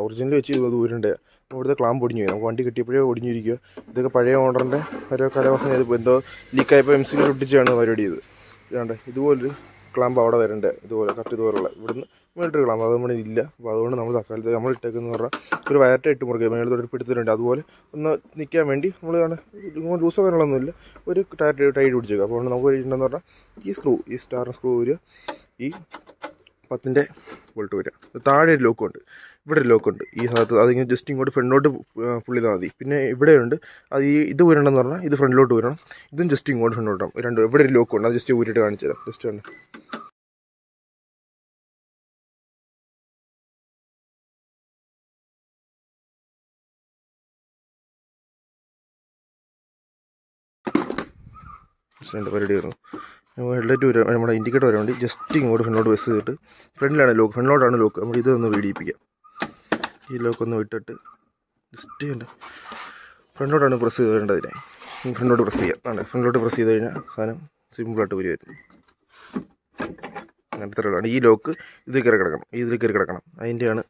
ഒറിജിനൽ വെച്ച് ഇത് ഊരണ്ടേ. ഇവിടുത്തെ ക്ലാമ്പ് ഒടിഞ്ഞു പോയി, നമുക്ക് വണ്ടി കിട്ടിയപ്പോഴേ ഒടിഞ്ഞിരിക്കുക. ഇതൊക്കെ പഴയ ഓർഡറിൻ്റെ ഓരോ കലവാസം ചെയ്തപ്പോൾ എന്തോ ലീക്കായപ്പോൾ MCയിൽ ഒട്ടിച്ചാണ് പരിപാടി ചെയ്ത്. ഇതാണ്ട് ഇതുപോലൊരു ക്ലാമ്പ് അവിടെ വരണ്ടേ, ഇതുപോലെ കറക്റ്റ് ഇതുപോലുള്ള ഇവിടുന്ന് മിലിറ്ററി ക്ലാമ്പ് അത് നമ്മുടെ ഇല്ല. അപ്പോൾ അതുകൊണ്ട് നമ്മൾ തക്കാലത്ത് നമ്മൾ ഇട്ടേക്കെന്ന് പറഞ്ഞാൽ ഒരു വയറിട്ട് ഇട്ട് മുറുക്കുക, മേളത്തോട്ട് പിടുത്തിട്ടുണ്ട്. അതുപോലെ ഒന്ന് നിൽക്കാൻ വേണ്ടി നമ്മൾ ലൂസ് കാര്യങ്ങളൊന്നുമില്ല, ഒരു ടൈറ്റ് പിടിച്ചേക്കുക. അപ്പോൾ നമുക്ക് ഉണ്ടെന്ന് പറഞ്ഞാൽ ഈ സ്റ്റാറിന് സ്ക്രൂ വരിക, ഈ 10-ൻ്റെ ബോൾട്ട് വരിക. താഴെ ഒരു ലോക്കുണ്ട്, ഇവിടെ ഒരു ലോക്കുണ്ട് ഈ ഭാഗത്ത്. അതിങ്ങനെ ജസ്റ്റ് ഇങ്ങോട്ട് ഫ്രണ്ടിലോട്ട് പുള്ളിതാൽ മതി. പിന്നെ ഇവിടെയുണ്ട്, അത് ഇത് ഊരണമെന്ന് പറഞ്ഞാൽ ഇത് ഫ്രണ്ടിലോട്ട് ഊരണം, ഇതും ജസ്റ്റ് ഇങ്ങോട്ട് ഫ്രണ്ടിലോട്ട് ഇടാം. രണ്ടും ഇവിടെ ഒരു ലോക്കുണ്ട്, അത് ജസ്റ്റ് ഊരിയിട്ട് കാണിച്ചു തരാം. ജസ്റ്റ് ഉണ്ട് പരിപാടി വരുന്നു. ഹെഡ്ലൈറ്റ് വരാൻ നമ്മുടെ ഇൻഡിക്കേറ്റർ വരാൻ വേണ്ടി ജസ്റ്റ് ഇങ്ങോട്ട് ഫ്രണ്ടിലോട്ട് ബസ് ചെയ്തിട്ട് ഫ്രണ്ടിലാണ് ലോക്ക്, ഫ്രണ്ടിലോട്ടാണ് ലോക്ക്. നമ്മൾ ഇതൊന്ന് വീടിപ്പിക്കാം. ഈ ലോക്കൊന്ന് വിട്ടിട്ട് ജസ്റ്റ് ഉണ്ട് ഫ്രണ്ടിലോട്ടാണ് പ്രസ് ചെയ്ത് വേണ്ടതിനെ ഫ്രണ്ടിലോട്ട് പ്രസ് ചെയ്യാം. ആണ് ഫ്രണ്ടിലോട്ട് പ്രസ് ചെയ്ത് കഴിഞ്ഞാൽ സാധനം സിമ്പിളായിട്ട് വരുമായിരുന്നു. അങ്ങനത്തെ ഉള്ളതാണ് ഈ ലോക്ക്. ഇതിൽ കയറി കിടക്കണം. അതിൻ്റെയാണ്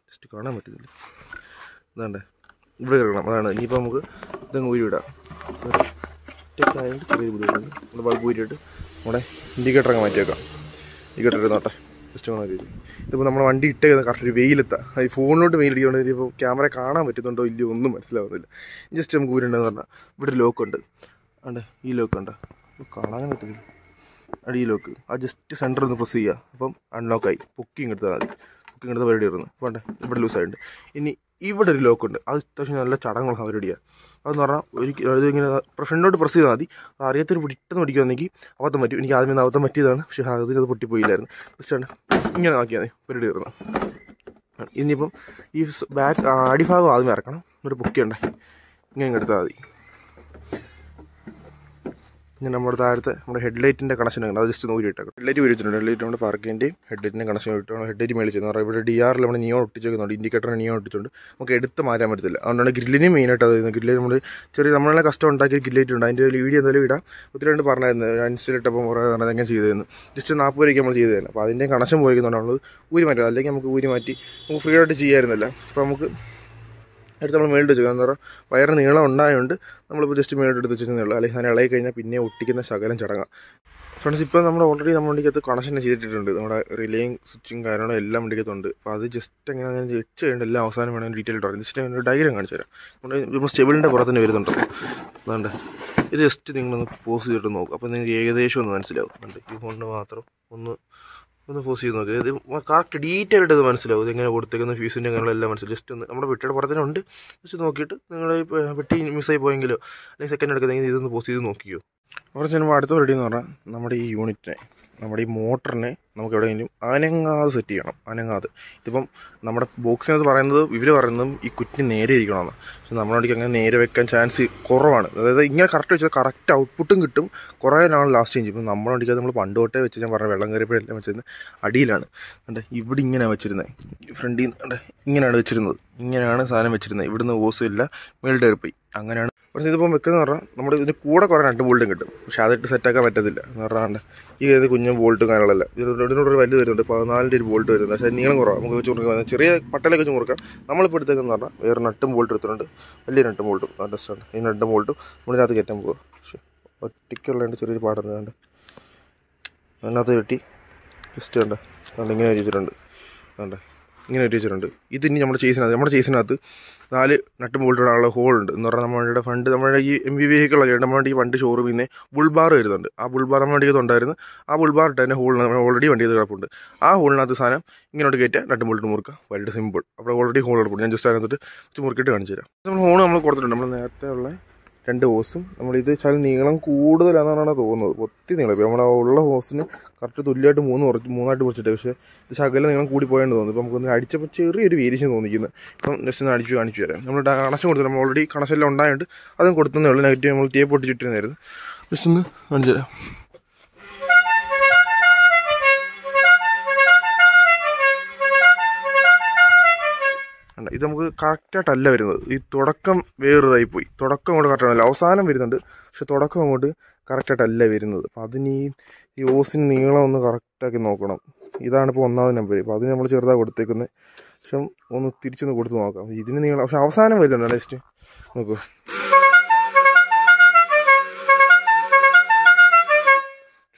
ജസ്റ്റ് കാണാൻ പറ്റുന്നില്ല. അതാണ്ട് ഇവിടെ കിടക്കണം. അതാണ് ഇനിയിപ്പോൾ നമുക്ക് ഇതങ്ങ് ഊരി വിടാം. ആയതുകൊണ്ട് ചെറിയ ബുദ്ധിമുട്ടുണ്ട്. നമ്മുടെ ബൾബ് ഊരിയിട്ട് നമ്മുടെ ഇൻഡിക്കേറ്റർ അങ്ങ് മാറ്റി വെക്കാം. ഇൻഡിക്കേറ്റർ ഇരുന്നോട്ടെ, ജസ്റ്റ് കാണാൻ രീതി. ഇതിപ്പോൾ നമ്മുടെ വണ്ടി ഇട്ടേക്കുന്ന കറക്റ്റ് ഒരു വെയിലെത്താം. ഈ ഫോണിലോട്ട് വെയിലടിക്കൊണ്ട് ഇപ്പോൾ ക്യാമറ കാണാൻ പറ്റുന്നുണ്ടോ ഇല്ലയോ ഒന്നും മനസ്സിലാവുന്നില്ല. ജസ്റ്റ് നമുക്ക് ഊരുണ്ടെന്ന് പറഞ്ഞാൽ ഇവിടെ ഒരു ലോക്കുണ്ട്. ഉണ്ട് ഈ ലോക്കുണ്ട്, കാണാൻ പറ്റുന്നില്ല. ഈ ലോക്ക് ആ ജസ്റ്റ് സെൻറ്റർ ഒന്ന് പ്രസ് ചെയ്യുക. അപ്പം അൺലോക്കായി പൊക്കിങ് എടുത്താൽ മതി. പൊക്കിങ് എടുത്ത പരിപാടി വരുന്നു. വേണ്ട ഇവിടെ ലൂസായിട്ടുണ്ട്. ഇനി ഇവിടെ ഒരു ലോക്കുണ്ട്, അത് അത്യാവശ്യം നല്ല ചടങ്ങുള്ള പരിപാടിയാണ്. അതെന്ന് പറഞ്ഞാൽ ഇതിങ്ങനെ ഫ്രണ്ടിലോട്ട് പ്രസ് ചെയ്താൽ മതി. അറിയാത്തൊരു പിടിട്ടെന്ന് പിടിക്കുവാണെങ്കിൽ അബദ്ധം പറ്റും. എനിക്ക് ആദ്യം അബദ്ധം പറ്റിയതാണ്, പക്ഷേ അതിനത് പൊട്ടിപ്പോയില്ലായിരുന്നു. ജസ്റ്റ് ഇങ്ങനെ ആക്കിയാൽ മതി, പരിപാടി വരുന്നത്. ഇനിയിപ്പം ഈ ബാക്ക് അടിഭാഗം ആദ്യം ഇറക്കണം, എന്നിട്ട് പൊക്കിയുണ്ടേ ഇങ്ങനെ എടുത്താൽ മതി. ഇങ്ങനെ നമ്മുടെ താഴത്തെ നമ്മുടെ ഹെഡ്ലൈറ്റിൻ്റെ കണക്ഷൻ ഉണ്ട്, അത് ജസ്റ്റ് ഊരി ഇട്ടേക്കാം. ഹെഡ്ലൈറ്റ് ഊരി വെച്ചിട്ടുണ്ട്. ഹെഡ്ലൈറ്റ് നമ്മുടെ പാർക്കിൻ്റെയും ഹെഡ്ലൈറ്റിൻ്റെ കണക്ഷൻ ഇട്ടാണ് ഹെഡ്ലൈറ്റ് മേളിൽ ചെയ്യുന്നത്. ഇവിടെ DRൽ നമ്മൾ നിയോൺ ഒട്ടിച്ചേക്കുന്നുണ്ട്, ഇൻഡിക്കേറ്ററിന് നിയോൺ ഒട്ടിച്ചുകൊണ്ട് നമുക്ക് എടുത്ത് മാറ്റാൻ പറ്റത്തില്ല. അതുകൊണ്ടാണ് ഗ്രില്ലിന് മെയിനായിട്ട് അത് ചെയ്യുന്നത്. ഗ്രില്ല് നമ്മൾ നമ്മളെ കസ്റ്റം ഉണ്ടാക്കിയ ഗ്രില്ലേറ്റ് ഉണ്ട്, അതിൻ്റെ ഒരു വീഡിയോ എന്തായാലും ഇടാം. ഒത്തിരി രണ്ട് പറഞ്ഞായിരുന്നു ഇൻസ്റ്റയിലിട്ടപ്പോൾ കുറേ പറഞ്ഞത് എങ്ങനെ ചെയ്തതെന്ന്. ജസ്റ്റ് 40 രൂപയ്ക്ക് നമ്മൾ ചെയ്തു തന്നെ. അപ്പോൾ അതിൻ്റെ കണക്ഷൻ പോയിക്കുന്നുണ്ട്, നമ്മൾ ഊരി മാറ്റുക. അല്ലെങ്കിൽ നമുക്ക് ഊരി മാറ്റി നമുക്ക് ഫ്രീ ആയിട്ട് ചെയ്യാമായിരുന്നില്ല. അപ്പോൾ നമുക്ക് എടുത്ത് നമ്മൾ മേളിട്ട് വെച്ചേക്കാം. എന്താ പറയുക, വയറിന് നീളം ഉണ്ടായതുകൊണ്ട് നമ്മളിപ്പോൾ ജസ്റ്റ് മേളിട്ട് എടുത്ത് വെച്ചതേ ഉള്ളൂ. അല്ലെങ്കിൽ അതിന് ഇളകി കഴിഞ്ഞാൽ പിന്നെ ഒട്ടിക്കുന്ന ശകലം ചടങ്ങാം. ഫ്രണ്ട്സ്, ഇപ്പോൾ നമ്മൾ ഓൾറെഡി നമ്മുടെ വണ്ടിക്കകത്ത് കണക്ഷൻ ചെയ്തിട്ടുണ്ട്. നമ്മുടെ റിലേയും സ്വിച്ചും കാര്യങ്ങളും എല്ലാം വണ്ടിക്കകത്തുണ്ട്. അപ്പോൾ അത് ജസ്റ്റ് എങ്ങനെ വെച്ച് കഴിഞ്ഞാൽ എല്ലാം അവസാനം വേണമെങ്കിൽ ഡീറ്റെയിൽ ഇട്ട് ജസ്റ്റ് അതിൻ്റെ ഡയഗ്രാം കാണിച്ചു തരാം. നമ്മൾ സ്റ്റെബിളിൻ്റെ പുറത്ത് തന്നെ വരുന്നുണ്ട്. അതുകൊണ്ട് ഇത് ജസ്റ്റ് നിങ്ങളൊന്ന് പോസ് ചെയ്തിട്ട് നോക്കും. അപ്പോൾ നിങ്ങൾക്ക് ഏകദേശം ഒന്ന് മനസ്സിലാവും. ഈ ഫോണിന് മാത്രം ഒന്ന് ഫോസ് ചെയ്ത് നോക്കുക. ഇത് കറക്റ്റ് ഡീറ്റെയിൽ ആയിട്ട് ഇത് മനസ്സിലാവും. ഇതെങ്ങനെ കൊടുത്തേക്കുന്ന ഫ്യൂസിൻ്റെ കാര്യങ്ങളെല്ലാം മനസ്സിലാവും. ജസ്റ്റ് ഒന്ന് നമ്മുടെ പെട്ടിയുടെ പുറത്തിനുണ്ട്, ജസ്റ്റ് നോക്കിയിട്ട് നിങ്ങൾ പെട്ടി മിസ്സായി പോയെങ്കിലോ അല്ലെങ്കിൽ സെക്കൻഡ് എടുക്കുന്നെങ്കിൽ ഇതൊന്ന് പോസ് ചെയ്ത് നോക്കിയോ. അവിടെ ചെല്ലുമ്പോൾ അടുത്ത പരിപാടി എന്ന് പറഞ്ഞാൽ നമ്മുടെ ഈ യൂണിറ്റിനെ, നമ്മുടെ ഈ മോട്ടറിനെ നമുക്ക് എവിടെയെങ്കിലും അനങ്ങാതെ സെറ്റ് ചെയ്യണം. അനങ്ങാതെ ഇതിപ്പം നമ്മുടെ ബോക്സിനകത്ത് പറയുന്നത് ഇവർ പറയുന്നതും ഈ കുറ്റി നേരെ ഇരിക്കണമെന്ന്. പക്ഷെ നമ്മുടെ വണ്ടിക്ക് അങ്ങനെ നേരെ വെക്കാൻ ചാൻസ് കുറവാണ്. അതായത് ഇങ്ങനെ കറക്റ്റ് വെച്ചാൽ കറക്റ്റ് ഔട്ട്പുട്ടും കിട്ടും, കുറേ നാൾ ലാസ്റ്റ് ചെയ്യും. ഇപ്പം നമ്മുടെ വണ്ടിക്ക് നമ്മൾ പണ്ട് തൊട്ടേ വെച്ച് ഞാൻ പറഞ്ഞ വെള്ളം കയറിയപ്പോഴെല്ലാം വെച്ചിരുന്നത് അടിയിലാണ്. കണ്ടേ ഇവിടെ ഇങ്ങനെയാണ് വെച്ചിരുന്നത്, ഫ്രണ്ടിൽ നിന്ന് കണ്ടേ ഇങ്ങനെയാണ് വെച്ചിരുന്നത്. ഇങ്ങനെയാണ് സാധനം വെച്ചിരുന്നത്. ഇവിടുന്ന് ഓസും ഇല്ല, മേളിൽ കയറിപ്പോയി. അങ്ങനെയാണ്. പക്ഷേ ഇതിപ്പം വെക്കുന്നത് പറഞ്ഞാൽ നമ്മുടെ ഇതിന് കൂടെ കുറേ 2 ബോൾട്ടും കിട്ടും. പക്ഷേ അതിട്ട് സെറ്റാക്കാൻ പറ്റത്തില്ല എന്ന് പറഞ്ഞാൽ ഈ കുഞ്ഞു ബോൾട്ടും കാര്യങ്ങളെല്ലാം ഇതിനോടൊരു വലുത് വരുന്നുണ്ട്. 14-ൻ്റെ ഒരു ബോൾട്ട് വരുന്നത്. പക്ഷേ നീളം കുറവാണ്. നമുക്ക് വെച്ച് കൊടുക്കാൻ ചെറിയ പട്ടലൊക്കെ വെച്ച് കൊടുക്കാം. നമ്മളിപ്പോൾ എടുത്തേക്കെന്ന് പറഞ്ഞാൽ വേറെ നട്ടും ബോൾട്ട് എടുത്തിട്ടുണ്ട്, വലിയ നട്ടും ബോൾട്ടും. ടെസ്റ്റാണ് ഈ നട്ടും ബോൾട്ടും നമ്മളിനകത്ത് കയറ്റാൻ പോകുക. പക്ഷേ ഒറ്റയ്ക്കുള്ളതുകൊണ്ട് ചെറിയൊരു പാടുണ്ട്. കണ്ട് അതിനകത്ത് കെട്ടി ജസ്റ്റ് കണ്ട ഇങ്ങനെ വെച്ചിട്ടുണ്ട്. കണ്ടേ ഇങ്ങനെ വെച്ചിട്ടുണ്ട്. ഇതിനി നമ്മുടെ ചേസിനകത്ത് 4 നട്ടും ബോൾട്ടിടാനുള്ള ഹോളുണ്ട്. എന്ന് പറഞ്ഞാൽ നമ്മുടെ ഫണ്ട് നമ്മുടെ ഈ MV വെഹിക്കിളൊക്കെ ഉണ്ട്. നമ്മുടെ ഈ വണ്ടി ഷോറൂമിൽ നിന്ന് ബുൾബാർ വരുന്നുണ്ട്. ആ ബുൾബാർ നമ്മുടെ വണ്ടിക്കകത്ത് ഉണ്ടായിരുന്നു. ആ ബുൾബാർ ഇട്ട് തന്നെ ഹോളിന് നമ്മൾ ഓൾറെഡി വണ്ടിയിൽ കിടപ്പുണ്ട്. ആ ഹോളിനകത്ത് സാധനം ഇങ്ങോട്ട് കയറ്റുക, നട്ടും ബോൾട്ട് മുറുക്കുക. വളരെ സിമ്പിൾ. അപ്പോൾ ഓൾറെഡി ഹോൾ കിടപ്പുണ്ട്. ഞാൻ ജസ്റ്റ് അതിനകത്ത് മുറുക്കിയിട്ട് കാണിച്ചു തരാം. നമ്മൾ ഹോൾ നമ്മൾ കൊടുത്തിട്ടുണ്ട്. നമ്മൾ നേരത്തെ ഉള്ള 2 ഹോസും. നമ്മളിത് വെച്ചാൽ നീളം കൂടുതലാണെന്നാണ് തോന്നുന്നത്, ഒത്തിരി നീളം. ഇപ്പോൾ നമ്മുടെ ഉള്ള ഹോസിന് കറക്റ്റ് തുല്യമായിട്ട് 3 മുറിച്ചിട്ട്, പക്ഷേ ഇത് ശകലം നീളം കൂടി പോയെന്ന് തോന്നുന്നു. ഇപ്പോൾ നമുക്കൊന്ന് അടിച്ചപ്പോൾ ചെറിയൊരു വേരിയേഷൻ തോന്നിക്കുന്നത്. ഇപ്പം ജസ്റ്റ് ഒന്ന് അടിച്ച് കാണിച്ചു തരാം. നമ്മൾ കണക്ഷൻ കൊടുത്തു, നമ്മൾ ഓൾറെഡി കണക്ഷനെല്ലാം ഉണ്ടായതുകൊണ്ട് അതും കൊടുത്തതേ ഉള്ളൂ. നെഗറ്റീവ് നമ്മൾ ടേപ്പ് പൊട്ടിച്ചിട്ടിരുന്നായിരുന്നു. ജസ്റ്റ് ഒന്ന് കാണിച്ചു തരാം. ഇത് നമുക്ക് കറക്റ്റായിട്ടല്ല വരുന്നത്. ഈ തുടക്കം വേറൊതായി പോയി. തുടക്കം അങ്ങോട്ട് കറക്റ്റാണല്ലോ, അവസാനം വരുന്നുണ്ട്, പക്ഷെ തുടക്കം അങ്ങോട്ട് കറക്റ്റായിട്ടല്ല വരുന്നത്. അപ്പം അതിന് ഈ ഓസിന് നീളം ഒന്ന് കറക്റ്റാക്കി നോക്കണം. ഇതാണിപ്പോൾ 1ാമത് നമ്പർ. അപ്പോൾ അതിന് നമ്മൾ ചെറുതാണ് കൊടുത്തേക്കുന്നത്. പക്ഷെ ഒന്ന് തിരിച്ചൊന്ന് കൊടുത്ത് നോക്കാം. ഇതിന് നീളം പക്ഷെ അവസാനം വരുന്നുണ്ട്. നെക്സ്റ്റ് നോക്കൂ,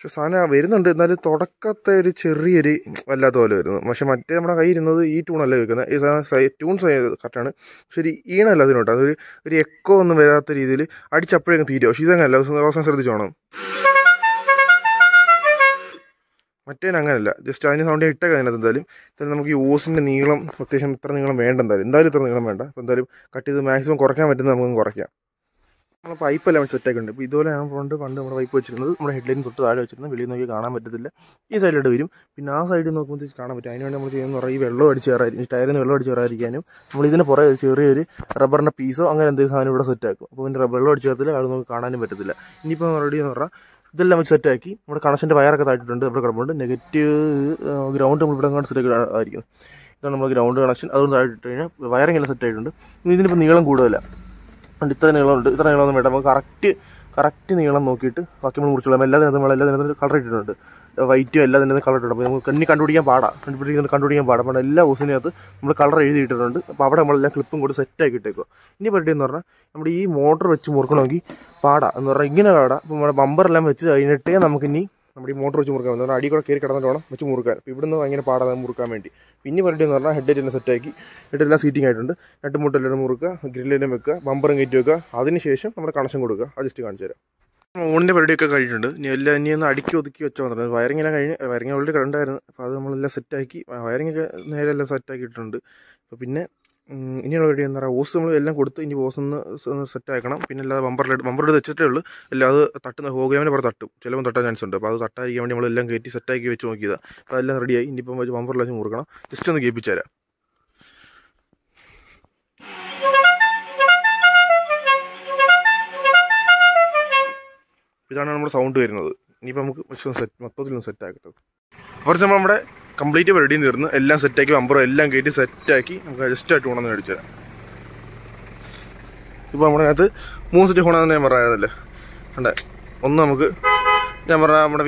പക്ഷെ സാധനം വരുന്നുണ്ട്, എന്നാലും തുടക്കത്തെ ഒരു ചെറിയൊരു വല്ലാത്ത പോലെ വരുന്നു. പക്ഷെ മറ്റേ നമ്മുടെ കയ്യിൽ ഇരുന്നത് ഈ ട്യൂണല്ല വെക്കുന്നത്. ഈ സാധനം ട്യൂൺ കറക്റ്റാണ്, പക്ഷെ ഒരു ഈണമല്ല അതിനോട്ട്. ഒരു എക്കോ ഒന്നും വരാത്ത രീതിയിൽ അടിച്ചപ്പോഴേക്കും തീരും. പക്ഷെ ഇതങ്ങനല്ല, അവസാനം ശ്രദ്ധിച്ചോണം. മറ്റേനങ്ങനല്ല, ജസ്റ്റ് അതിന് സൗണ്ട് ഇട്ടൊക്കെ അതിനകത്ത്. എന്തായാലും നമുക്ക് ഈ ഓസിൻ്റെ നീളം അത്യാവശ്യം ഇത്ര നീളം വേണ്ട. എന്തായാലും ഇത്ര നീളം വേണ്ട. അപ്പോൾ എന്തായാലും കട്ട് ചെയ്ത് മാക്സിമം കുറയ്ക്കാൻ പറ്റുന്നത് നമുക്ക് കുറയ്ക്കാം. നമ്മൾ പൈപ്പെല്ലാം സെറ്റാക്കി ഉണ്ട്. ഇപ്പോൾ ഇതുപോലെയാണ് പണ്ട് നമ്മൾ പൈപ്പ് വെച്ചിരുന്നത്. നമ്മുടെ ഹെഡ്ലൈൻ തൊട്ട് താഴെ വെച്ചിരുന്നത്. വെളിയിൽ നോക്കി കാണാൻ പറ്റത്തില്ല. ഈ സൈഡിലോട്ട് വരും. പിന്നെ ആ സൈഡിൽ നോക്കുമ്പോൾ കാണാൻ പറ്റും. അതിനുവേണ്ടി നമ്മൾ ചെയ്യുന്നത് പറഞ്ഞാൽ ഈ വെള്ളം അടിച്ച് കയറാതിരിക്കും, ടയറിൽ നിന്ന് വെള്ളം അടിച്ച് കയറാതിരിക്കാനും നമ്മൾ ഇതിന് പുറകെ ചെറിയൊരു റബ്ബറിൻ്റെ പീസോ അങ്ങനെ എന്തെങ്കിലും സാധനം ഇവിടെ സെറ്റാക്കും. അപ്പോൾ പിന്നെ വെള്ളം അടിച്ച് കയറത്തില്ല, അത് നമുക്ക് കാണാനും പറ്റത്തില്ല. ഇനിയിപ്പോൾ റെഡി എന്ന് പറഞ്ഞാൽ ഇതെല്ലാം വെച്ച് സെറ്റാക്കി നമ്മുടെ കണക്ഷൻ്റെ വയറൊക്കെ താഴ്ത്തിട്ടുണ്ട്. ഇവിടെ കിടപ്പുണ്ട്. നെഗറ്റീവ് ഗ്രൗണ്ട് നമ്മൾ ഇവിടെ അങ്ങോട്ട് സെറ്റ് ആയിരിക്കും. ഇതാണ് നമ്മുടെ ഗ്രൗണ്ട് കണക്ഷൻ. അതുകൊണ്ട് താഴ്ത്തിട്ട് കഴിഞ്ഞാൽ വയറിങ് എല്ലാം സെറ്റായിട്ടുണ്ട്. ഇതിനിപ്പോൾ നീളം കൂടുതലല്ല, ഇത്ര നീളമുണ്ട്. ഇത്ര നീളമൊന്നും വേണ്ട. നമുക്ക് കറക്റ്റ് നീളം നോക്കിയിട്ട് ബാക്കി നമ്മൾ മുറിച്ചോളാം. എല്ലാ ദിനത്തും കളർ ഇട്ടിട്ടുണ്ട്. വൈറ്റും എല്ലാ ദിനത്തും കളർ ഇട്ടിട്ടുണ്ട്. അപ്പോൾ നമുക്ക് കണ്ടുപിടിക്കാൻ പാടാം. അപ്പോൾ എല്ലാ ഹോസിനകത്ത് നമ്മൾ കളർ എഴുതിയിട്ടുണ്ട്. അപ്പോൾ അവിടെ നമ്മളെല്ലാം ക്ലിപ്പും കൂടി സെറ്റാക്കി ഇട്ടേക്കുക. ഇനി പരിപാടി എന്ന് പറഞ്ഞാൽ നമ്മുടെ ഈ മോട്ടർ വെച്ച് മുറുക്കണമെങ്കിൽ എന്ന് പറഞ്ഞാൽ ഇങ്ങനെ അപ്പോൾ നമ്മുടെ ബമ്പറെല്ലാം വെച്ച് കഴിഞ്ഞിട്ടേ നമുക്കിനി നമ്മുടെ ഈ മോട്ടർ വെച്ച് മുറുക്കാൻ പറ്റും. അടി കൂടെ കയറി കിടന്നിട്ട് വേണം വെച്ച് മുറുക്കാൻ. അപ്പോൾ ഇവിടുന്ന് ഭയങ്കര പാടാതെ മുറുക്കാൻ വേണ്ടി. പിന്നെ പരിപാടി എന്ന് പറഞ്ഞാൽ ഹെഡ്ലൈറ്റ് സെറ്റാക്കി, ഹെഡെല്ലാം സീറ്റിംഗ് ആയിട്ടുണ്ട്. നട്ടുമുട്ടെല്ലാം മുറുക്കുക, ഗ്രില്ലെല്ലാം വെക്കുക, ബമ്പറും കയറ്റി വെക്കുക. അതിനുശേഷം നമ്മുടെ കണക്ഷൻ കൊടുക്കുക. അത് ജസ്റ്റ് കാണിച്ചു തരാം. ഓണിൻ്റെ പരിപാടിയൊക്കെ കഴിഞ്ഞിട്ടുണ്ട്. ഇനി ഒന്ന് അടുക്കി ഒതുക്കി വെച്ചാൽ വന്നിട്ടുണ്ട്. വയറിങ്ങെല്ലാം കഴിഞ്ഞ് വയറിങ് ഓൾറെഡി കണ്ടായിരുന്നു. അപ്പോൾ അത് നമ്മളെല്ലാം സെറ്റാക്കി, വയറിങ്ങൊക്കെ നേരെ എല്ലാം സെറ്റാക്കിയിട്ടുണ്ട്. അപ്പോൾ പിന്നെ ഇനിയുള്ള പരിപാടി എന്താ പറയുക, ഓസ് നമ്മൾ എല്ലാം കൊടുത്ത് ഇനി ഓസ് ഒന്ന് സെറ്റാക്കണം. പിന്നെ അല്ലാതെ ബമ്പറെടുത്ത് വെച്ചിട്ടേ ഉള്ളൂ. അല്ലാതെ തട്ടുന്ന ഹോഗ്രാമിൻ്റെ പുറത്ത് തട്ടും, ചിലപ്പോൾ തട്ടാൻ ചാൻസ് ഉണ്ട്. അപ്പോൾ അത് തട്ടാതിരിക്കാൻ വേണ്ടി നമ്മളെല്ലാം കയറ്റി സെറ്റാക്കി വെച്ച് നോക്കിയതാണ്. അപ്പോൾ അതെല്ലാം റെഡിയായി. ഇനിയിപ്പം വെച്ച് ബമ്പറിൽ വെച്ച് മുറുക്കണം. ജസ്റ്റ് ഒന്ന് കേൾപ്പിച്ചു തരാം. ഇതാണ് നമ്മുടെ സൗണ്ട് വരുന്നത്. ഇനിയിപ്പോൾ നമുക്ക് മൊത്തത്തിലൊന്ന് സെറ്റാക്കട്ടെ. കുറച്ച് നമ്മുടെ കംപ്ലീറ്റ് പരിപാടിയും തീർന്ന് എല്ലാം സെറ്റാക്കി ബമ്പറും എല്ലാം കയറ്റി സെറ്റാക്കി നമുക്ക് ജസ്റ്റ് ആയിട്ട് ഹോണെന്ന് മേടിച്ചു തരാം. ഇപ്പോൾ നമ്മുടെ അകത്ത് 3 സെറ്റ് ഹോണാണെന്ന് ഞാൻ പറയാനല്ലേ ഉണ്ട്. ഒന്ന് നമുക്ക് ഞാൻ പറഞ്ഞ നമ്മുടെ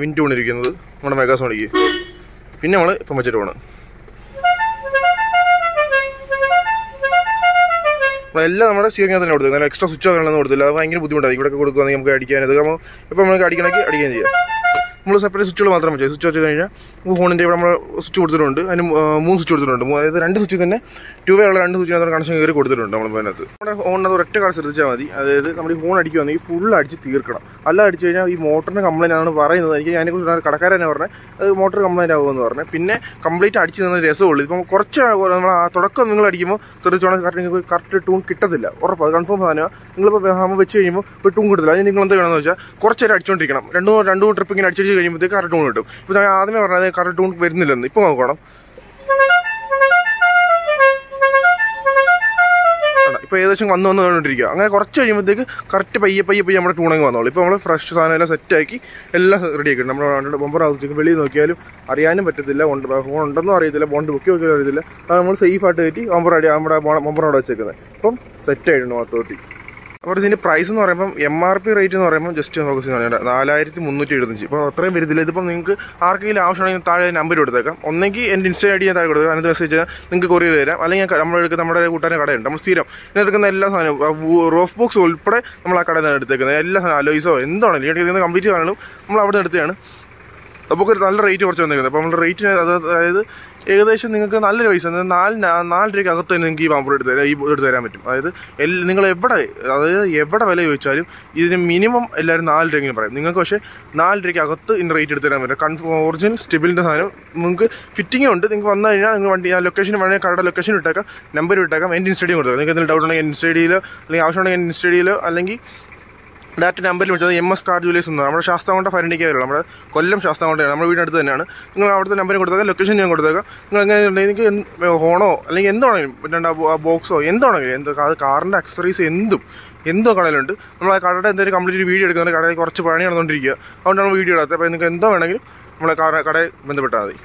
വിൻ ട്യൂൺ ഇരിക്കുന്നത് നമ്മുടെ മെഗാസോണിക്ക്. പിന്നെ നമ്മൾ ഇപ്പം വെച്ചിട്ട് ഹോണ് നമ്മളെല്ലാം നമ്മുടെ സ്റ്റിയറിംഗ് തന്നെ കൊടുത്തു. നല്ല എക്സ്ട്രാ സ്വിച്ച് ആകാനൊന്നും കൊടുത്തില്ല. അത് ഭയങ്കര ബുദ്ധിമുട്ടാണ്. ഇവിടെയൊക്കെ കൊടുക്കുകയാണെങ്കിൽ നമുക്ക് അടിക്കാൻ ഇത് ഇപ്പോൾ നമുക്ക് അടിക്കണമെങ്കിൽ അടിക്കുകയും ചെയ്യാം. നമ്മൾ സെപ്പറേറ്റ് സ്വിച്ചുകൾ മാത്രം വെച്ചാൽ സ്വിച്ച് വെച്ച് കഴിഞ്ഞാൽ ഫോണിൻ്റെ ഇവിടെ നമ്മൾ സ്വിച്ച് കൊടുത്തിട്ടുണ്ട്. അതിന് 3 സ്വിച്ച് കൊടുത്തിട്ടുണ്ട്. അതായത് 2 സ്വിച്ച് തന്നെ 2 വേ ഉള്ള 2 സ്വിച്ചിനകത്ത് കണക്ഷൻ കയറി കൊടുത്തിട്ടുണ്ട്. നമ്മൾ അതിനകത്ത് നമ്മുടെ ഫോണിനകത്ത് ഒരൊറ്റ കാര്യം ശ്രദ്ധിച്ചാൽ മതി. അതായത് നമ്മൾ ഈ ഫോൺ അടിക്കുകയാണെങ്കിൽ ഫുൾ അടിച്ച് തീർക്കണം. അല്ല അടിച്ച് കഴിഞ്ഞാൽ ഈ മോട്ടറിന് കംപ്ലൈൻറ്റ് ആണ് പറയുന്നത്. എനിക്ക് അതിനെക്കുറിച്ച് കടക്കാരൻ തന്നെ പറഞ്ഞത് അത് മോട്ടർ കംപ്ലൈൻറ്റ് ആകുമെന്ന് പറഞ്ഞത്. പിന്നെ കംപ്ലീറ്റ് അടിച്ച് തന്ന രസമുള്ളൂ. ഇപ്പം കുറച്ച് നമ്മൾ ആ തുടക്കം നിങ്ങൾ അടിക്കുമ്പോൾ ശ്രദ്ധിച്ചോണം, കറക്റ്റ് ട്യൂൺ കിട്ടത്തില്ല. ഉറപ്പ് അത് കൺഫേം സാധനമാണ്. നിങ്ങളിപ്പോൾ വെച്ച് കഴിയുമ്പോൾ ഒരു ട്യൂൺ കിട്ടില്ല. അതിന് നിങ്ങൾ എന്താ വേണമെന്ന് വെച്ചാൽ കുറച്ച് നേരം അടിച്ചുകൊണ്ടിരിക്കണം. 2 ട്രിപ്പ് ഇങ്ങനെ അടിച്ച് കഴിയുമ്പോഴത്തേക്ക് കറക്റ്റ് ട്യൂൺ കിട്ടും. ഇപ്പോൾ ഞാൻ ആദ്യമേ പറഞ്ഞത് കറക്റ്റ് ട്യൂൺ വരുന്നില്ലെന്ന്. ഇപ്പോൾ നോക്കണം. ഇപ്പോൾ ഏകദേശം വന്നുകൊണ്ടിരിക്കുക. അങ്ങനെ കുറച്ച് കഴിയുമ്പോഴത്തേക്ക് കറക്റ്റ് പയ്യെ നമ്മുടെ ട്യൂണിങ് വന്നോളൂ. ഇപ്പോൾ നമ്മൾ ഫ്രഷ് സാധനം എല്ലാം സെറ്റാക്കി എല്ലാം റെഡിയാക്കിയിട്ടുണ്ട്. നമ്മുടെ ബമ്പർ ആവശ്യം വെളിയിൽ നോക്കിയാലും അറിയാനും പറ്റത്തില്ല. ഫോൺ ഉണ്ടെന്നും അറിയത്തില്ല, ബോണ്ട് ബുക്ക് നോക്കിയാലും അറിയത്തില്ല. അത് നമ്മൾ സേഫായിട്ട് കയറ്റി നമ്മുടെ ബമ്പറോടെ വെച്ചേക്കുന്നത്. ഇപ്പം സെറ്റായിട്ടുണ്ട് മൊത്തത്തിൽ. അപ്പോൾ ഇതിൻ്റെ പ്രൈസ് എന്ന് പറയുമ്പോൾ MRP റേറ്റ് എന്ന് പറയുമ്പോൾ ജസ്റ്റ് ഫോക്കസ് ചെയ്യുന്നത് 4375. ഇപ്പോൾ അത്രയും വരുന്നില്ല. ഇതിപ്പം നിങ്ങൾക്ക് ആർക്കെങ്കിലും ആവശ്യമാണെങ്കിൽ താഴെ നമ്പർ കൊടുത്തേക്കാം. ഒന്നെങ്കിൽ എൻ്റെ ഇൻസ്റ്റാ ID ഞാൻ താഴെ കൊടുക്കാം. അതിനകത്ത് മെസ്സേജ് ചെയ്താൽ നിങ്ങൾക്ക് കൊറിയർ തരാം. അല്ലെങ്കിൽ നമ്മുടെ കൂട്ടുകാരുടെ കടയുണ്ട്. നമ്മൾ സ്ഥിരം ഇതിനെടുക്കുന്ന എല്ലാ സാധനവും റോഫ് ബോക്സ് ഉൾപ്പെടെ നമ്മൾ ആ കടയിൽ നിന്നാണ് എടുത്തേക്കുന്നത്. എല്ലാ സാധനം അലോയ്സോ എന്താണെങ്കിലും കംപ്ലീറ്റ് സാധനങ്ങളും നമ്മൾ അവിടെ നിന്ന് എടുത്തതാണ്. നമുക്കൊരു നല്ല റേറ്റ് കുറച്ച് വന്നിരിക്കുന്നത്. അപ്പോൾ നമ്മുടെ റേറ്റിന് അതായത് ഏകദേശം നിങ്ങൾക്ക് നല്ലൊരു പൈസ 4 രൂപയ്ക്ക് അകത്ത് തന്നെ നിങ്ങൾക്ക് ഈ പാമ്പർ എടുത്ത് തരാൻ പറ്റും. അതായത് നിങ്ങൾ എവിടെ വില ചോദിച്ചാലും ഇതിന് മിനിമം എല്ലാവരും 4 രൂപയെങ്കിലും പറയും. നിങ്ങൾക്ക് പക്ഷേ 4 രൂപയ്ക്ക് അകത്ത് ഇതിൻ്റെ റേറ്റ് എടുത്ത് തരാൻ പറ്റും. ഒറിജിനൽ സ്റ്റെബിലിൻ്റെ സാധനം നിങ്ങൾക്ക് ഫിറ്റിംഗ് ഉണ്ട്. നിങ്ങൾക്ക് വന്നു കഴിഞ്ഞാൽ നിങ്ങൾ വണ്ടി ലൊക്കേഷൻ വേണമെങ്കിൽ കടയുടെ ലൊക്കേഷൻ ഇട്ടേക്കാം, നമ്പർ ഇട്ടേക്കാം, എൻ്റെ ഇൻസ്റ്റഡിയും കൊടുത്തേക്കാം. നിങ്ങൾക്ക് എന്തെങ്കിലും ഡൗട്ട് ഉണ്ടെങ്കിൽ ഇൻസ്റ്റഡിയിലോ അല്ലെങ്കിൽ ആവശ്യമുണ്ടെങ്കിൽ ഇൻസ്റ്റഡിയിലോ അല്ലെങ്കിൽ ഡയറക്റ്റ് നമ്പറിൽ വിളിച്ചത് MS കാർ ജുവലേഴ്സ് എന്നാണ്. നമ്മുടെ ശാസ്താംകോട്ട ഫരണ്ടിക്കാവില്ല, നമ്മുടെ കൊല്ലം ശാസ്താംകോട്ടയാണ്, നമ്മുടെ വീടിനടുത്ത് തന്നെയാണ്. നിങ്ങൾ അവിടുത്തെ നമ്പർ കൊടുത്തേക്കാം, ലൊക്കേഷൻ ഞാൻ കൊടുത്തേക്കാം. നിങ്ങൾ എങ്ങനെ ഉണ്ടെങ്കിൽ എനിക്ക് ഹോണോ അല്ലെങ്കിൽ എന്താണെങ്കിലും ബോക്സോ എന്താണെങ്കിലും അത് കാറിൻ്റെ അക്സറീസ് എന്തോ കടയിലുണ്ട്. നമ്മൾ ആ കടയുടെ എന്തെങ്കിലും കംപ്ലീറ്റ് വീഡിയോ എടുക്കുന്നത് കടയിൽ കുറച്ച് പണി നടന്നുകൊണ്ടിരിക്കുക, അതുകൊണ്ടാണ് വീഡിയോ എടുത്തത്. അപ്പോൾ നിങ്ങൾക്ക് എന്തോ വേണമെങ്കിലും നമ്മളെ കടയിൽ ബന്ധപ്പെട്ടാൽ മതി.